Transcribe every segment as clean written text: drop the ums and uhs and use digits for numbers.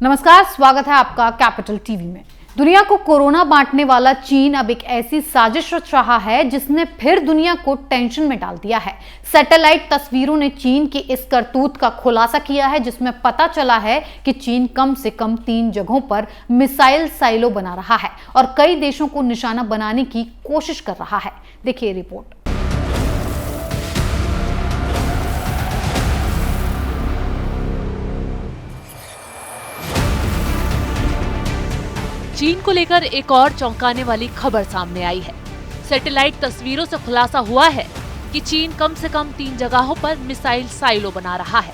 नमस्कार, स्वागत है आपका कैपिटल टीवी में। दुनिया को कोरोना बांटने वाला चीन अब एक ऐसी साजिश रच रहा है जिसने फिर दुनिया को टेंशन में डाल दिया है। सैटेलाइट तस्वीरों ने चीन की इस करतूत का खुलासा किया है, जिसमें पता चला है कि चीन कम से कम 3 जगहों पर मिसाइल साइलो बना रहा है और कई देशों को निशाना बनाने की कोशिश कर रहा है। देखिए रिपोर्ट। चीन को लेकर एक और चौंकाने वाली खबर सामने आई है। सैटेलाइट तस्वीरों से खुलासा हुआ है कि चीन कम से कम 3 जगहों पर मिसाइल साइलो बना रहा है।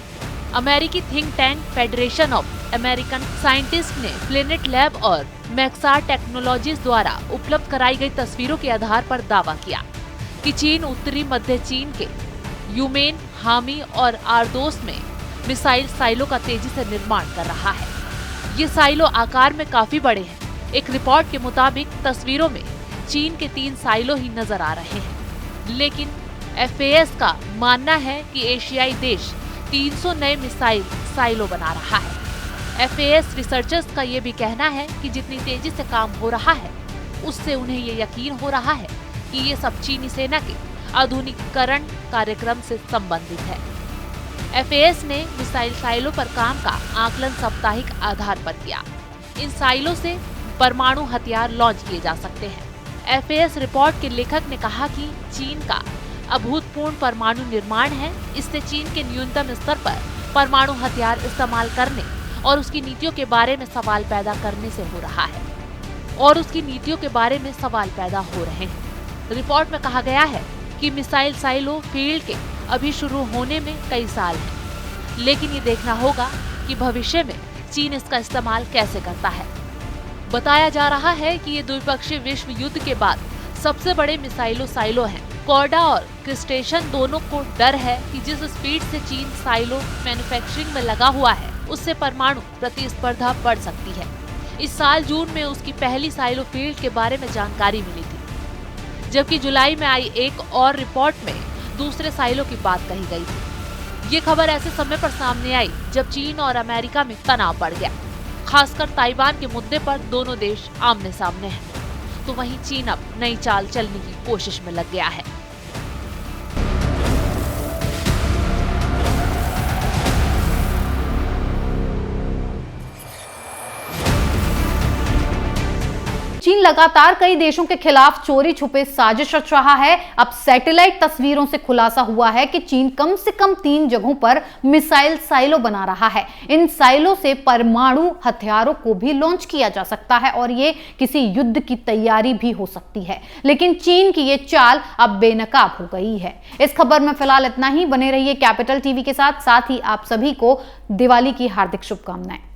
अमेरिकी think tank federation of American scientist ने प्लेनेट लैब और मैक्सार टेक्नोलॉजीज द्वारा उपलब्ध कराई गई तस्वीरों के आधार पर दावा किया कि चीन उत्तरी मध्य चीन के यूमेन, हामी और आर्दोस में मिसाइल साइलो का तेजी से निर्माण कर रहा है। ये साइलो आकार में काफी बड़े हैं। एक रिपोर्ट के मुताबिक तस्वीरों में चीन के 3 साइलो ही नजर आ रहे हैं, लेकिन FAS का मानना है कि एशियाई देश 300 नए मिसाइल साइलो बना रहा है। FAS रिसर्चर्स का ये भी कहना है कि जितनी तेजी से काम हो रहा है, उससे उन्हें ये यकीन हो रहा है कि ये सब चीनी सेना के आधुनिकीकरण कार्यक्रम से संबंधित है। FAS ने मिसाइल साइलो पर काम का आकलन साप्ताहिक आधार पर किया। इन साइलो से परमाणु हथियार लॉन्च किए जा सकते हैं। FAS रिपोर्ट के लेखक ने कहा कि चीन का अभूतपूर्व परमाणु निर्माण है। इससे चीन के न्यूनतम स्तर पर परमाणु हथियार इस्तेमाल करने और उसकी नीतियों के बारे में सवाल पैदा हो रहे हैं। रिपोर्ट में कहा गया है कि मिसाइल साइलो फील्ड के अभी शुरू होने में कई साल हैं, लेकिन ये देखना होगा कि भविष्य में चीन इसका इस्तेमाल कैसे करता है। बताया जा रहा है कि ये द्विपक्षीय विश्व युद्ध के बाद सबसे बड़े मिसाइलो साइलो हैं। कोर्डा और क्रिस्टेशन दोनों को डर है कि जिस स्पीड से चीन साइलो मैन्युफैक्चरिंग में लगा हुआ है, उससे परमाणु प्रतिस्पर्धा बढ़ सकती है। इस साल जून में उसकी पहली साइलो फील्ड के बारे में जानकारी मिली थी, जबकि जुलाई में आई एक और रिपोर्ट में दूसरे साइलो की बात कही गई थी। ये खबर ऐसे समय पर सामने आई जब चीन और अमेरिका में तनाव बढ़ गया, खासकर ताइवान के मुद्दे पर दोनों देश आमने सामने हैं। तो वहीं चीन अब नई चाल चलने की कोशिश में लग गया है। चीन लगातार कई देशों के खिलाफ चोरी छुपे साजिश रच रहा है। अब सैटेलाइट तस्वीरों से खुलासा हुआ है कि चीन कम से कम 3 जगहों पर मिसाइल साइलो बना रहा है। इन साइलो से परमाणु हथियारों को भी लॉन्च किया जा सकता है और ये किसी युद्ध की तैयारी भी हो सकती है। लेकिन चीन की ये चाल अब बेनकाब हो गई है। इस खबर में फिलहाल इतना ही। बने रहिए कैपिटल टीवी के साथ ही आप सभी को दिवाली की हार्दिक शुभकामनाएं।